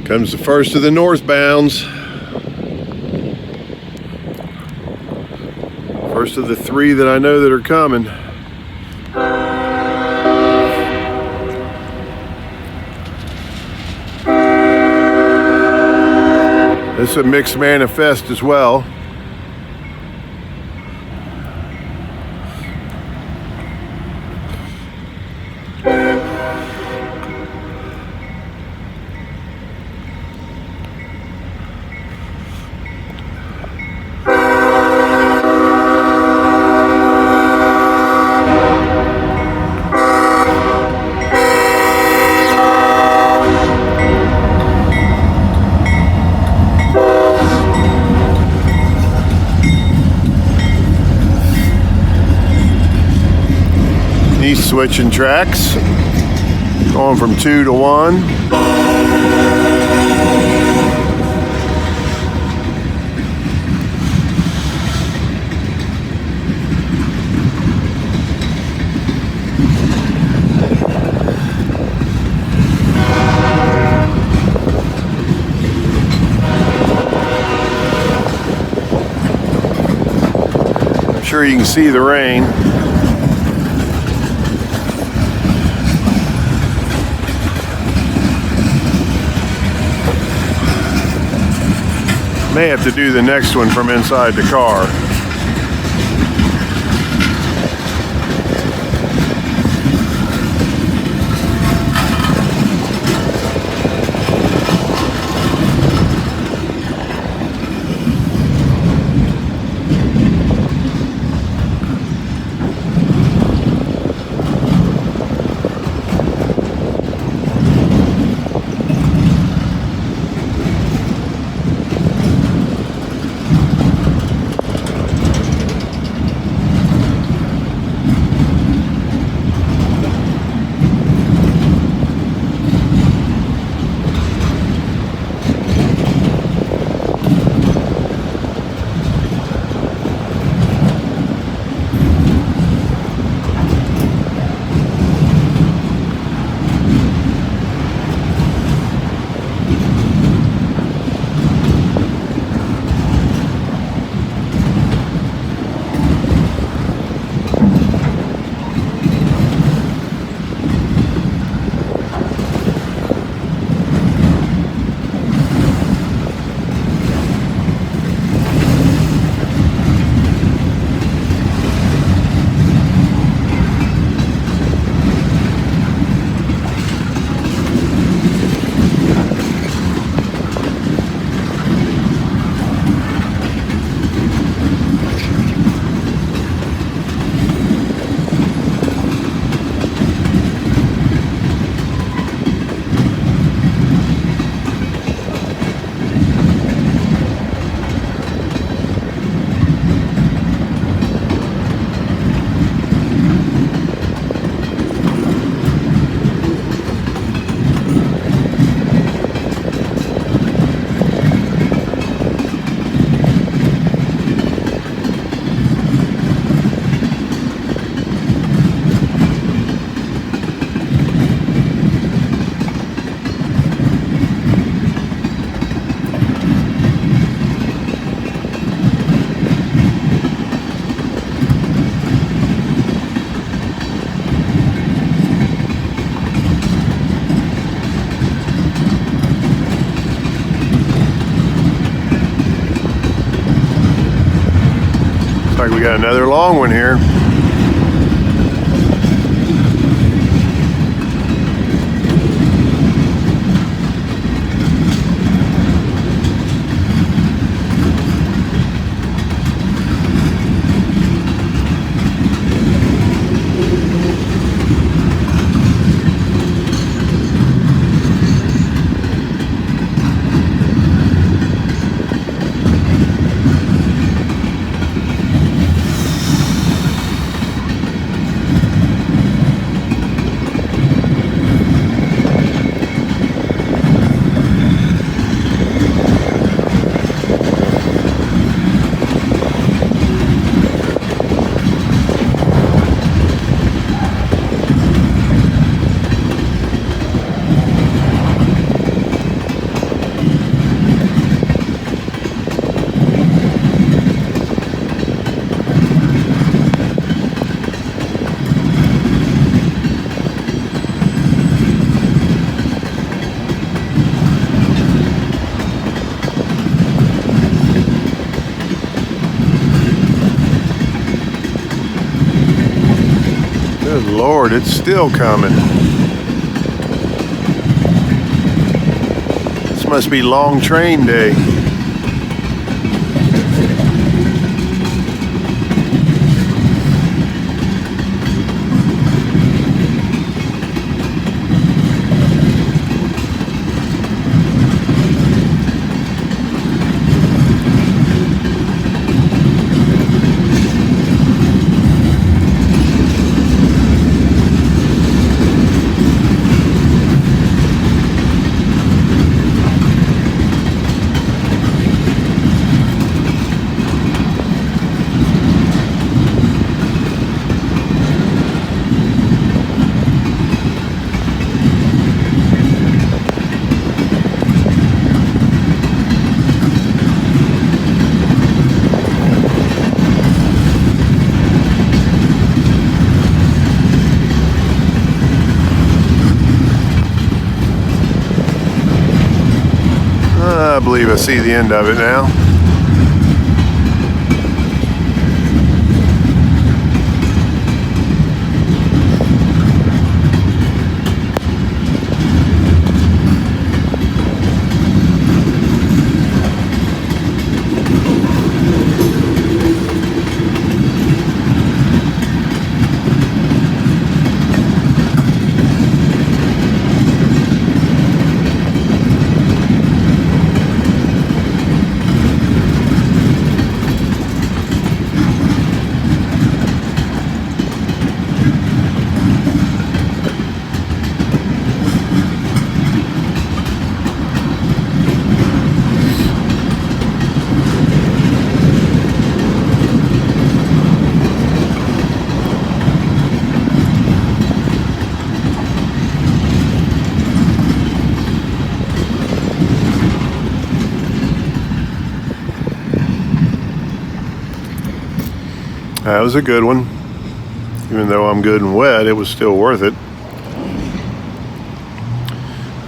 Comes the first of the northbounds. First of the three that I know that are coming. This is a mixed manifest as well. He's switching tracks, going from 2 to 1. I'm sure you can see the rain. May have to do the next one from inside the car. got another long one here. Good Lord, it's still coming. This must be long train day. I believe I see the end of it now. That was a good one. Even though I'm good and wet, it was still worth it.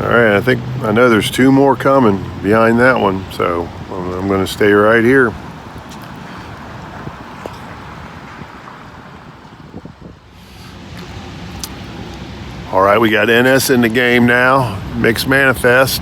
All right, I know there's two more coming behind that one, so I'm going to stay right here. All right, we got NS in the game now. Mixed manifest.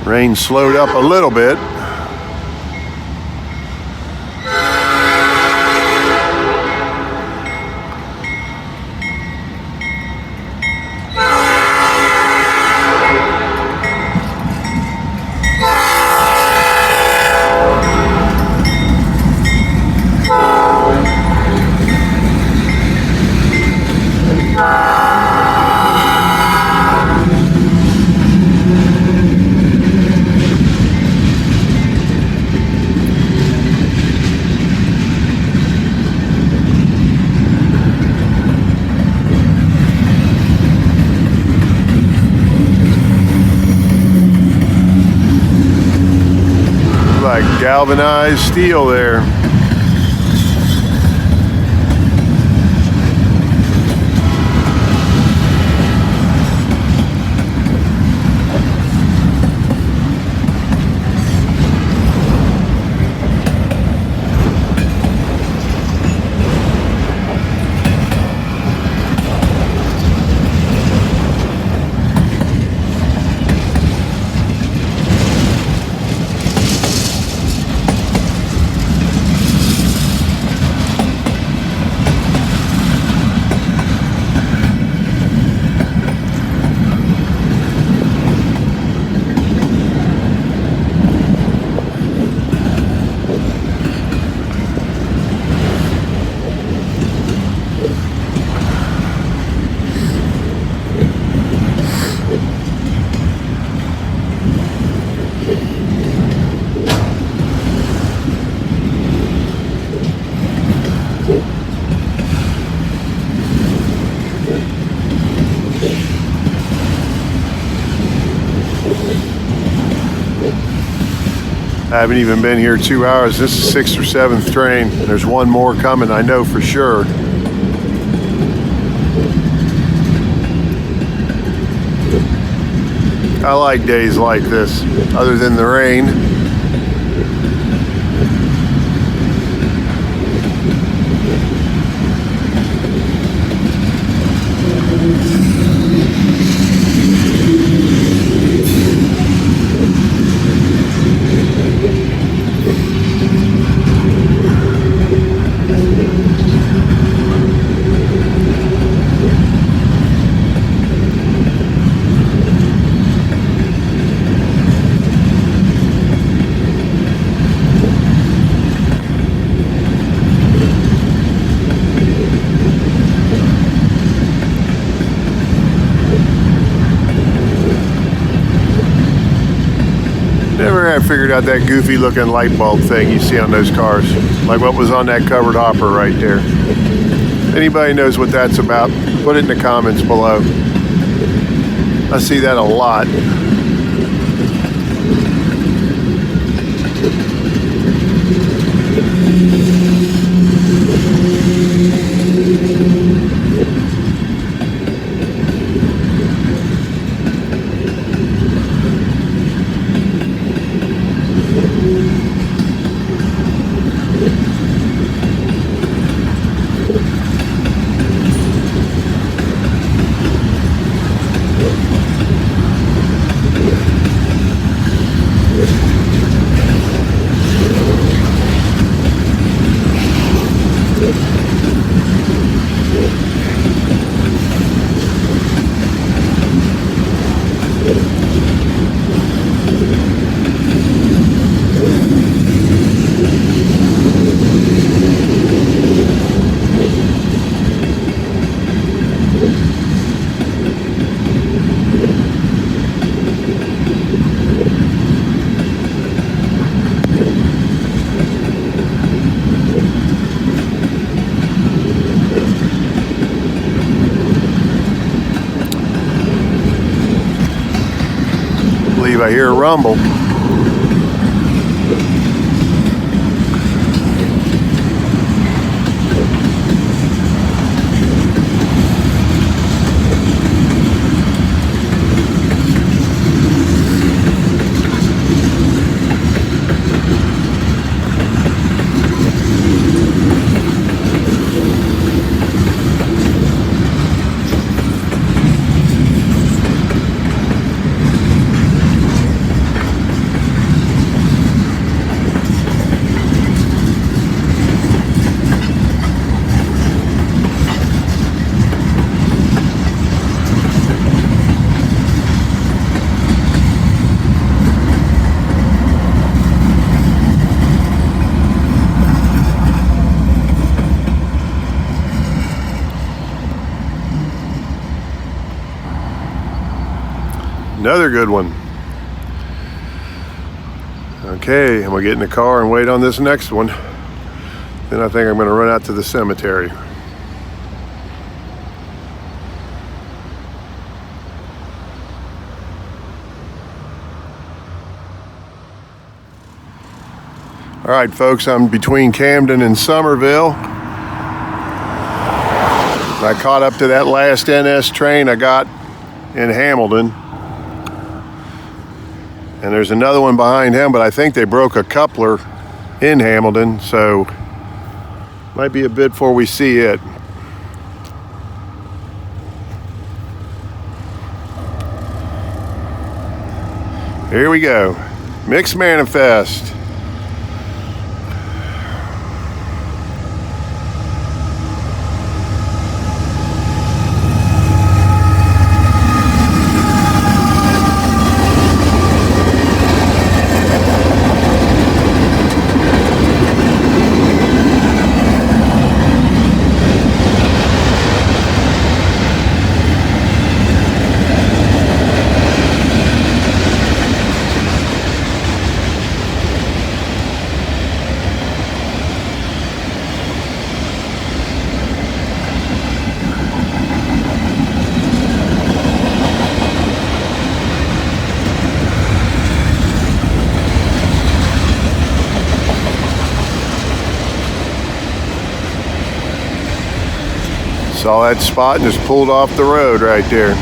Rain slowed up a little bit. like galvanized steel there. I haven't even been here 2 hours. This is 6th or 7th train. There's one more coming, I know for sure. I like days like this, other than the rain. Never have figured out that goofy looking light bulb thing you see on those cars, like what was on that covered hopper right there. Anybody knows what that's about, put it in the comments below. I see that a lot. I hear a rumble. Another good one. Okay, I'm gonna get in the car and wait on this next one. Then I think I'm gonna run out to the cemetery. All right, folks, I'm between Camden and Somerville. I caught up to that last NS train I got in Hamilton. And there's another one behind him, but I think they broke a coupler in Hamilton, so might be a bit before we see it. Here we go. Mixed manifest. Saw that spot and just pulled off the road right there.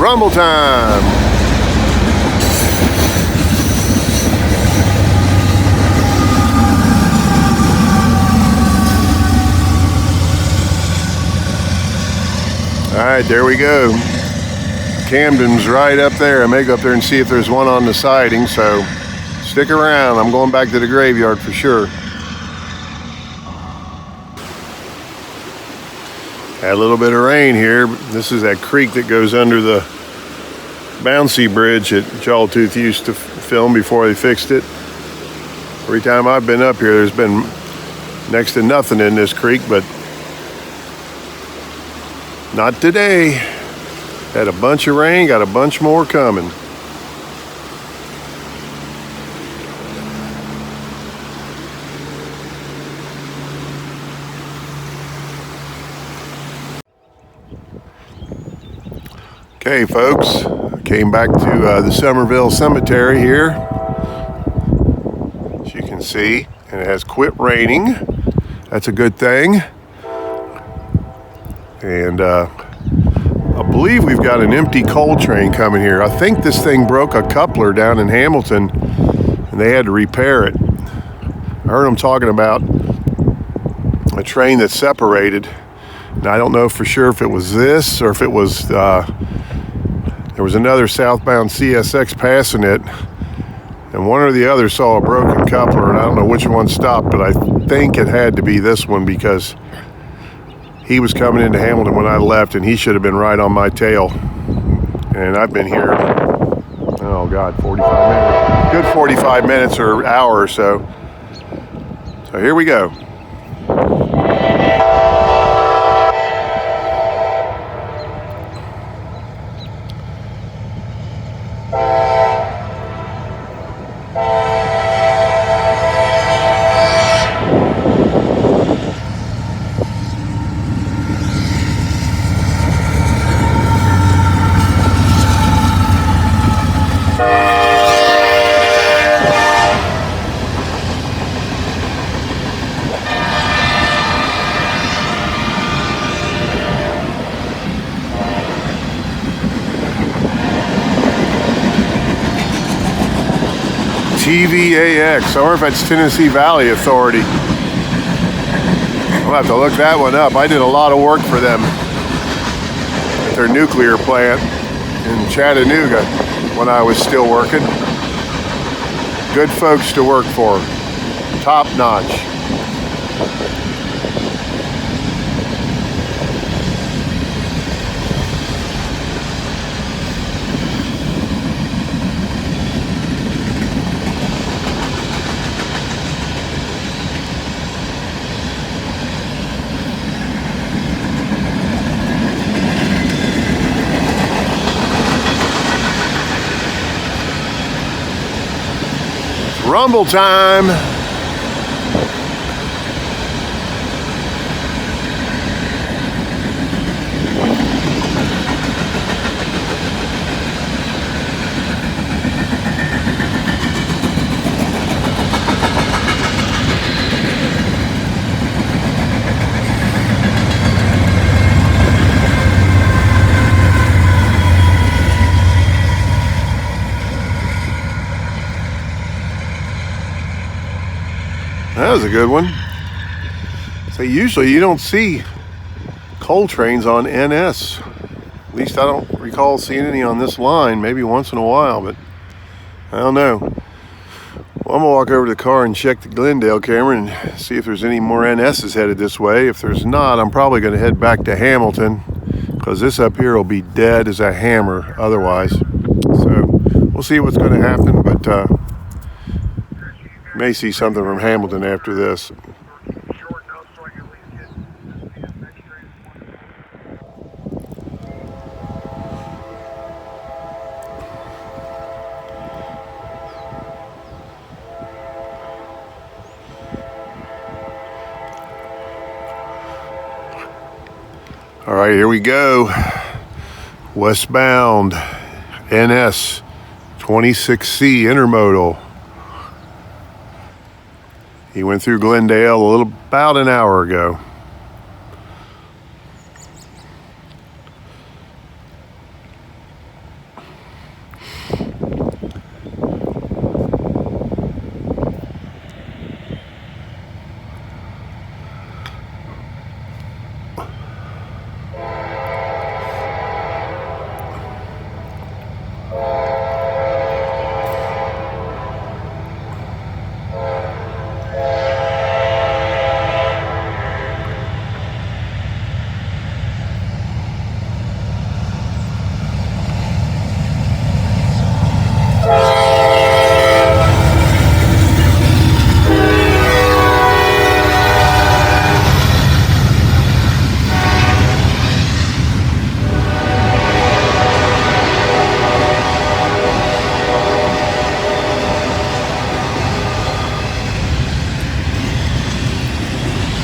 Rumble time. All right, there we go. Camden's right up there. I may go up there and see if there's one on the siding, so stick around. I'm going back to the graveyard for sure. Had a little bit of rain here. This is that creek that goes under the bouncy bridge that Jawtooth used to film before they fixed it. Every time I've been up here, there's been next to nothing in this creek, but not today. Had a bunch of rain, got a bunch more coming. Okay, folks, came back to the Somerville Cemetery here. As you can see, and it has quit raining. That's a good thing. And I believe we've got an empty coal train coming here. I think this thing broke a coupler down in Hamilton, and they had to repair it. I heard them talking about a train that separated. And I don't know for sure if it was this or if it was... there was another southbound CSX passing it, and one or the other saw a broken coupler, and I don't know which one stopped, but I think it had to be this one because he was coming into Hamilton when I left, and he should have been right on my tail. And I've been here, oh God, 45 minutes. Good 45 minutes or hour or so. So here we go. TVAX. I wonder if that's Tennessee Valley Authority. I'll have to look that one up. I did a lot of work for them at their nuclear plant in Chattanooga when I was still working. Good folks to work for. Top notch. Rumble time. That was a good one. So usually you don't see coal trains on NS. At least I don't recall seeing any on this line. Maybe once in a while, but I don't know. Well, I'm gonna walk over to the car and check the Glendale camera and see if there's any more NSs headed this way. If there's not, I'm probably gonna head back to Hamilton because this up here will be dead as a hammer otherwise. So we'll see what's gonna happen, but may see something from Hamilton after this. All right, here we go. Westbound NS 26C intermodal. He went through Glendale about an hour ago.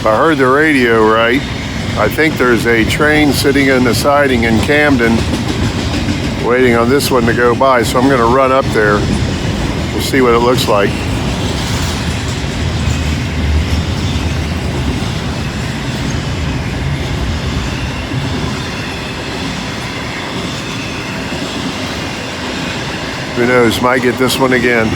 If I heard the radio right, I think there's a train sitting in the siding in Camden waiting on this one to go by, so I'm going to run up there. We'll see what it looks like. Who knows, might get this one again.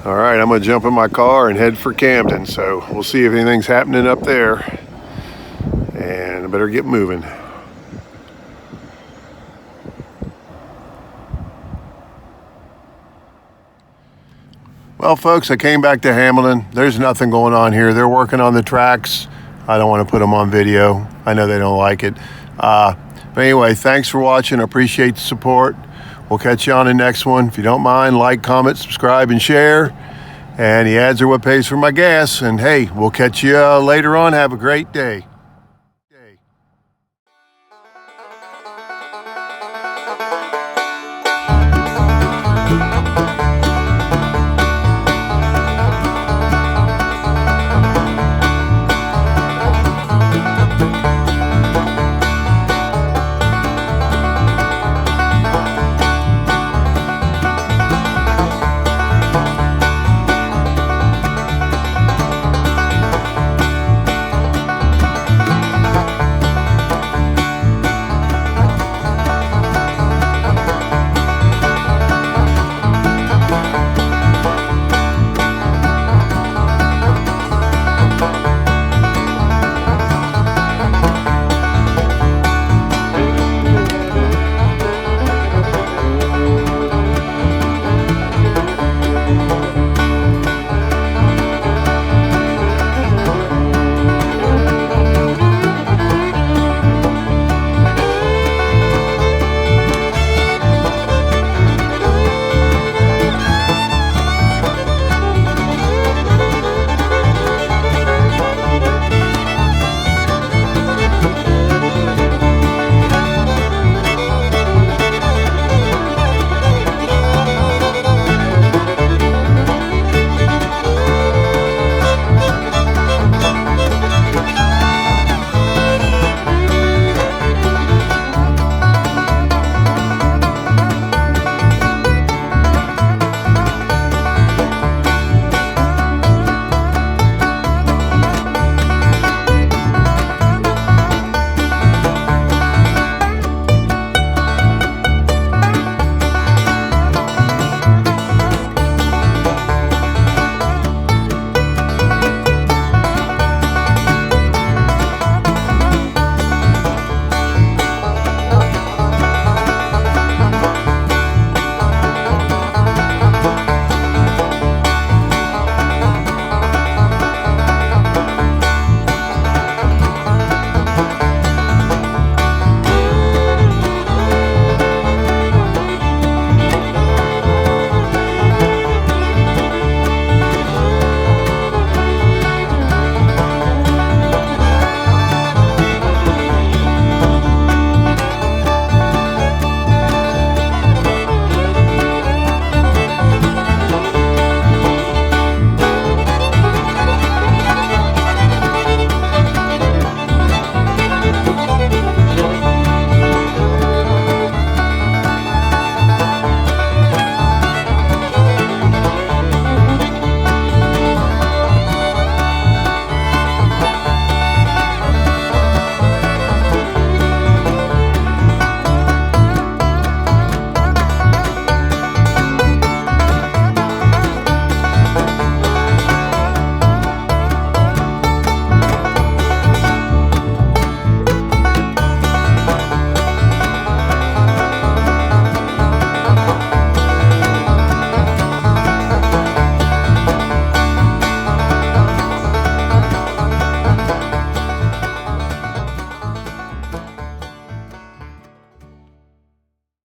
All right, I'm gonna jump in my car and head for Camden. So we'll see if anything's happening up there. And I better get moving. Well, folks, I came back to Hamilton. There's nothing going on here. They're working on the tracks. I don't want to put them on video. I know they don't like it. But anyway, thanks for watching. I appreciate the support. We'll catch you on the next one. If you don't mind, like, comment, subscribe, and share. And the ads are what pays for my gas. And hey, we'll catch you later on. Have a great day.